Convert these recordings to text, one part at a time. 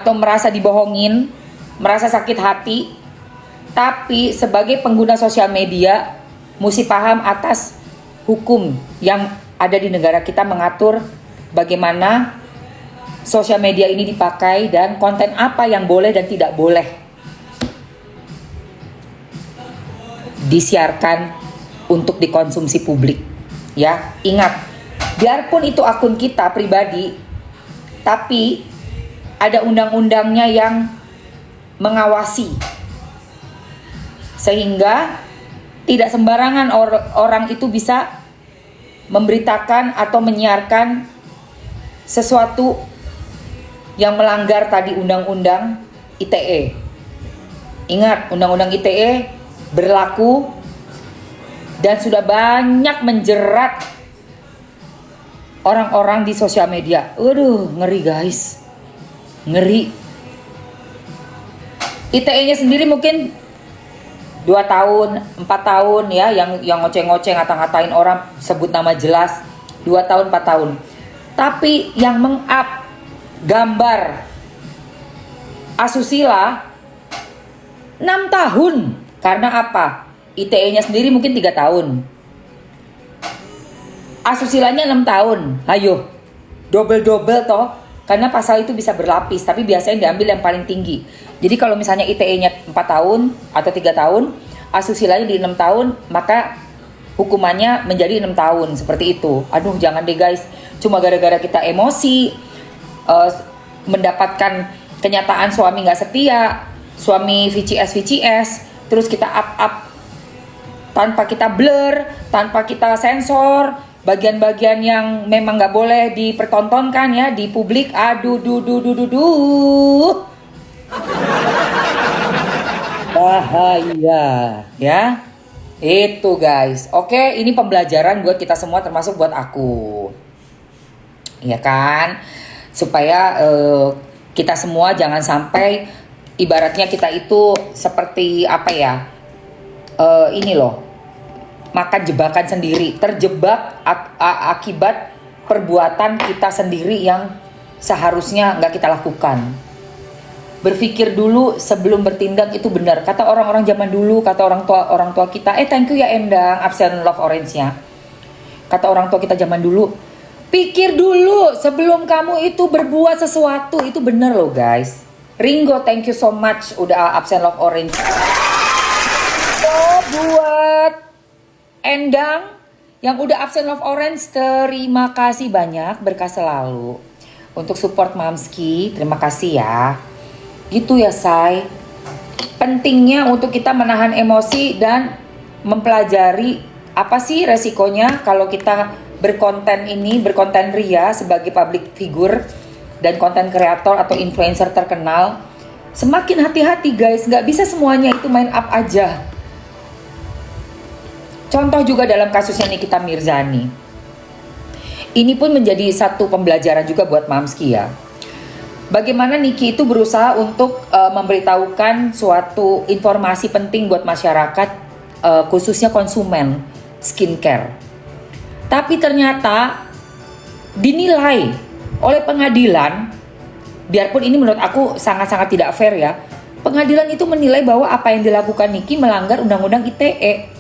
atau merasa dibohongin, merasa sakit hati, tapi sebagai pengguna sosial media mesti paham atas hukum yang ada di negara kita mengatur bagaimana sosial media ini dipakai dan konten apa yang boleh dan tidak boleh disiarkan untuk dikonsumsi publik. Ya, ingat, biarpun itu akun kita pribadi, tapi ada undang-undangnya yang mengawasi, sehingga tidak sembarangan orang itu bisa memberitakan atau menyiarkan sesuatu yang melanggar tadi undang-undang ITE. Ingat, undang-undang ITE berlaku dan sudah banyak menjerat orang-orang di sosial media. Aduh, ngeri guys. Ngeri. ITE-nya sendiri mungkin 2 tahun, 4 tahun ya, yang ngoceh-ngoceh ngata-ngatain orang sebut nama jelas 2 tahun, 4 tahun. Tapi yang meng-up gambar asusila 6 tahun. Karena apa? ITE-nya sendiri mungkin 3 tahun. Asusilanya 6 tahun. Ayo, double-double toh. Karena pasal itu bisa berlapis, tapi biasanya diambil yang paling tinggi. Jadi kalau misalnya ITE-nya 4 tahun atau 3 tahun, asusilanya di 6 tahun, maka hukumannya menjadi 6 tahun, seperti itu. Aduh, jangan deh guys. Cuma gara-gara kita emosi, mendapatkan kenyataan suami gak setia, suami VCS, terus kita up tanpa kita blur, tanpa kita sensor, bagian-bagian yang memang nggak boleh dipertontonkan ya di publik. Aduh, bahaya ya. Itu guys. Oke, ini pembelajaran buat kita semua, termasuk buat aku, ya kan, supaya kita semua jangan sampai ibaratnya kita itu seperti apa ya, ini loh, makan jebakan sendiri, terjebak akibat perbuatan kita sendiri yang seharusnya nggak kita lakukan. Berpikir dulu sebelum bertindak itu benar. Kata orang-orang zaman dulu, kata orang tua kita, thank you ya Endang, absen love orange-nya. Kata orang tua kita zaman dulu, pikir dulu sebelum kamu itu berbuat sesuatu, itu benar loh guys. Ringo, thank you so much udah absen love orange. Buat Endang yang udah absen love orange, terima kasih banyak, berkah selalu untuk support Mamski. Terima kasih ya. Gitu ya say. Pentingnya untuk kita menahan emosi dan mempelajari apa sih resikonya kalau kita berkonten ria sebagai public figure dan konten kreator atau influencer terkenal. Semakin hati-hati guys, nggak bisa semuanya itu main up aja. Contoh juga dalam kasusnya Nikita Mirzani. Ini pun menjadi satu pembelajaran juga buat Mamski ya. Bagaimana Niki itu berusaha untuk memberitahukan suatu informasi penting buat masyarakat, khususnya konsumen skincare. Tapi ternyata dinilai oleh pengadilan, biarpun ini menurut aku sangat-sangat tidak fair ya. Pengadilan itu menilai bahwa apa yang dilakukan Niki melanggar undang-undang ITE.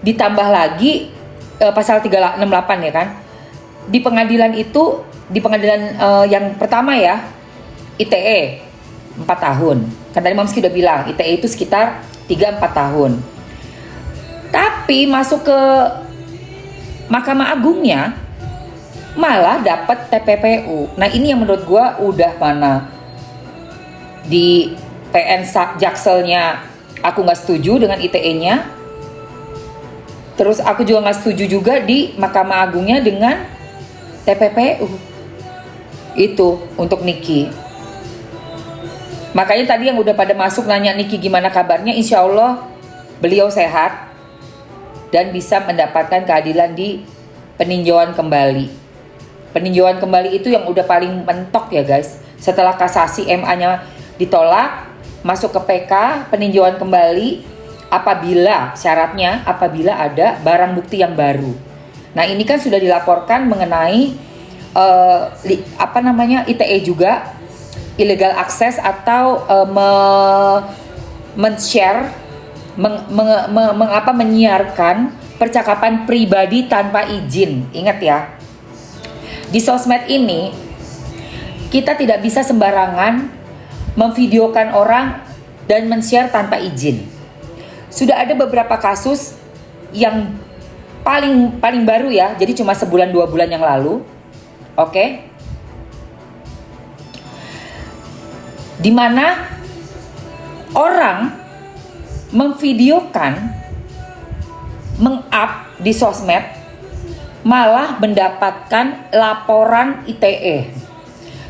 Ditambah lagi pasal 368 ya kan. Di pengadilan itu, di pengadilan yang pertama ya, ITE 4 tahun. Kan tadi Mamski udah bilang ITE itu sekitar 3-4 tahun. Tapi masuk ke Mahkamah Agungnya malah dapat TPPU. Nah ini yang menurut gue udah mana di PN Jakselnya aku nggak setuju dengan ITE-nya. Terus aku juga nggak setuju juga di Mahkamah Agungnya dengan TPPU itu untuk Niki. Makanya tadi yang udah pada masuk nanya Niki gimana kabarnya, insya Allah beliau sehat dan bisa mendapatkan keadilan di peninjauan kembali. Peninjauan kembali itu yang udah paling mentok ya guys. Setelah kasasi MA-nya ditolak, masuk ke PK, peninjauan kembali apabila syaratnya apabila ada barang bukti yang baru. Nah ini kan sudah dilaporkan mengenai ITE juga illegal access atau men-share, menyiarkan percakapan pribadi tanpa izin. Ingat ya, di sosmed ini kita tidak bisa sembarangan memvideokan orang dan men-share tanpa izin. Sudah ada beberapa kasus yang paling baru ya, jadi cuma sebulan 2 bulan yang lalu, oke? Dimana orang memvideokan, meng-up di sosmed, malah mendapatkan laporan ITE,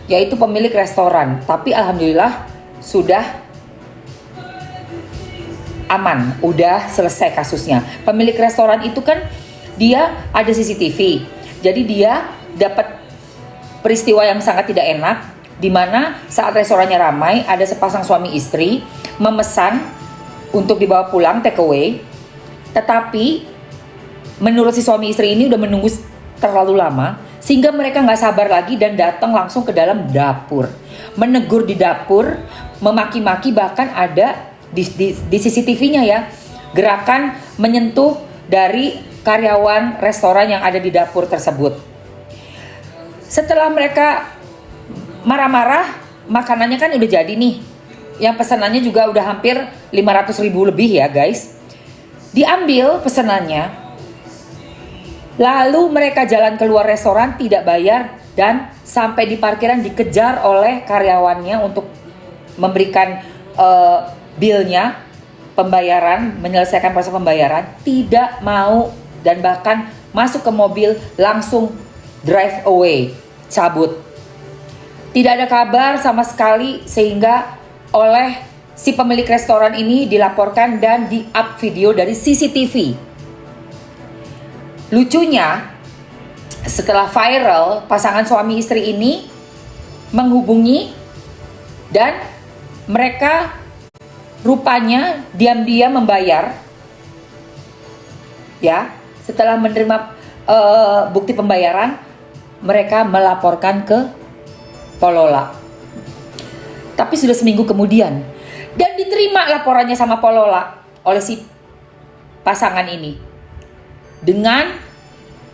yaitu pemilik restoran. Tapi alhamdulillah sudah aman, udah selesai kasusnya. Pemilik restoran itu kan dia ada CCTV, jadi dia dapat peristiwa yang sangat tidak enak, di mana saat restorannya ramai, ada sepasang suami istri memesan untuk dibawa pulang take away, tetapi menurut si suami istri ini udah menunggu terlalu lama, sehingga mereka nggak sabar lagi dan datang langsung ke dalam dapur, menegur di dapur, memaki-maki, bahkan ada di CCTV-nya ya, gerakan menyentuh dari karyawan restoran yang ada di dapur tersebut. Setelah mereka marah-marah, makanannya kan udah jadi nih, yang pesanannya juga udah hampir 500.000 lebih ya guys. Diambil pesanannya, lalu mereka jalan keluar restoran tidak bayar, dan sampai di parkiran dikejar oleh karyawannya untuk memberikan bilnya, pembayaran, menyelesaikan proses pembayaran. Tidak mau, dan bahkan masuk ke mobil langsung drive away, cabut. Tidak ada kabar sama sekali, sehingga oleh si pemilik restoran ini dilaporkan dan di-up video dari CCTV. Lucunya, setelah viral, pasangan suami istri ini menghubungi dan mereka rupanya diam-diam membayar. Ya, setelah menerima bukti pembayaran, mereka melaporkan ke Polola. Tapi sudah seminggu kemudian, dan diterima laporannya sama Polola oleh si pasangan ini. Dengan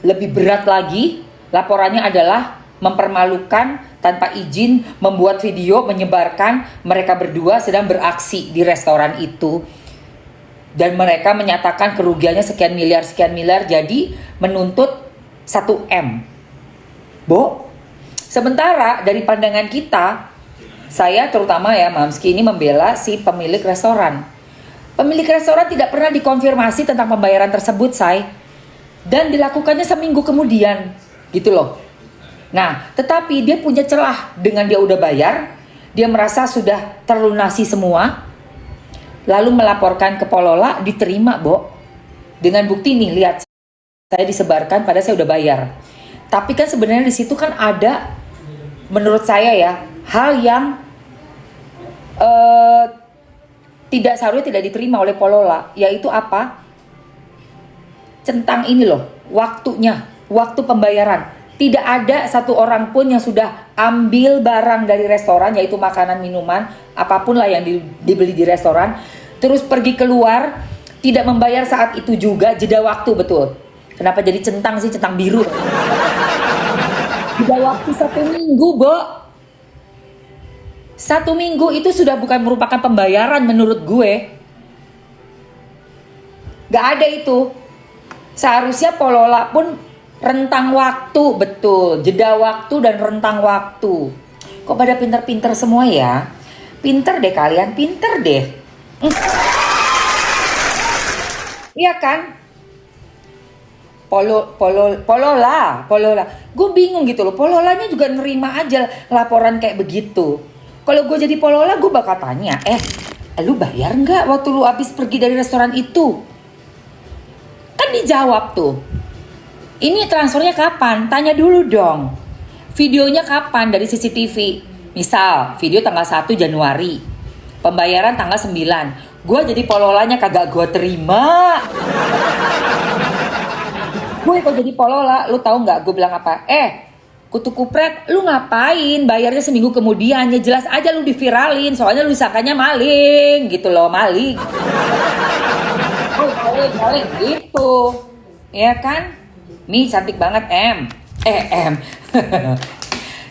lebih berat lagi, laporannya adalah mempermalukan tanpa izin, membuat video, menyebarkan mereka berdua sedang beraksi di restoran itu. Dan mereka menyatakan kerugiannya sekian miliar, jadi menuntut 1M. Sementara dari pandangan kita, saya terutama ya Mamski ini membela si pemilik restoran. Pemilik restoran tidak pernah dikonfirmasi tentang pembayaran tersebut, dan dilakukannya seminggu kemudian, gitu loh. Nah, tetapi dia punya celah, dengan dia udah bayar, dia merasa sudah terlunasi semua, lalu melaporkan ke Polola, diterima, dengan bukti nih, lihat, saya disebarkan pada saya udah bayar. Tapi kan sebenarnya di situ kan ada, menurut saya ya, hal yang tidak seharusnya tidak diterima oleh Polola, yaitu apa? Centang ini loh, waktunya, waktu pembayaran. Tidak ada satu orang pun yang sudah ambil barang dari restoran, yaitu makanan, minuman, apapun lah yang dibeli di restoran, terus pergi keluar, tidak membayar saat itu juga, jeda waktu, betul. Kenapa jadi centang sih, centang biru? Jeda waktu 1 minggu, 1 minggu itu sudah bukan merupakan pembayaran menurut gue. Gak ada itu. Seharusnya Polola pun rentang waktu, betul, jeda waktu dan rentang waktu. Kok pada pinter-pinter semua ya? Pinter deh kalian, pinter deh. Iya kan? Polola. Gue bingung gitu loh. Pololanya juga nerima aja laporan kayak begitu. Kalau gue jadi Polola, gue bakal tanya, lu bayar nggak waktu lu habis pergi dari restoran itu? Kan dijawab tuh. Ini transfernya kapan? Tanya dulu dong. Videonya kapan dari CCTV? Misal, video tanggal 1 Januari. Pembayaran tanggal 9. Gue jadi Pololanya kagak gue terima. Gue kalau jadi Polola, lu tahu nggak gue bilang apa? kutu kupret, lu ngapain? Bayarnya seminggu kemudian, ya jelas aja lu diviralin, soalnya lu disangkanya maling gitu loh, maling. Oh, maling gitu. Ya kan? Mi cantik banget, M.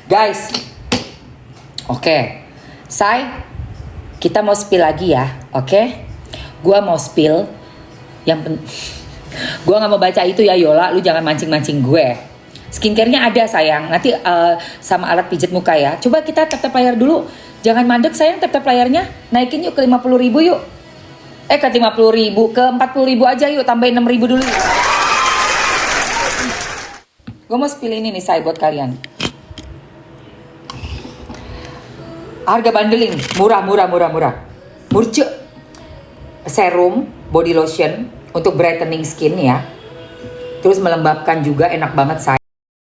Guys. Oke. Say, kita mau spill lagi ya, oke? Gua mau spill gua nggak mau baca itu ya Yola, lu jangan mancing-mancing gue. Skincare-nya ada sayang, nanti sama alat pijat muka ya. Coba kita tap-tap layar dulu, jangan mandek sayang, tap-tap layarnya. Naikin yuk ke 50.000 yuk. Ke 50.000, ke 40.000 aja yuk, tambahin 6.000 dulu. Gue mau spill ini nih say buat kalian. Harga bundling, murah. Murce. Serum, body lotion untuk brightening skin ya. Terus melembabkan juga, enak banget say.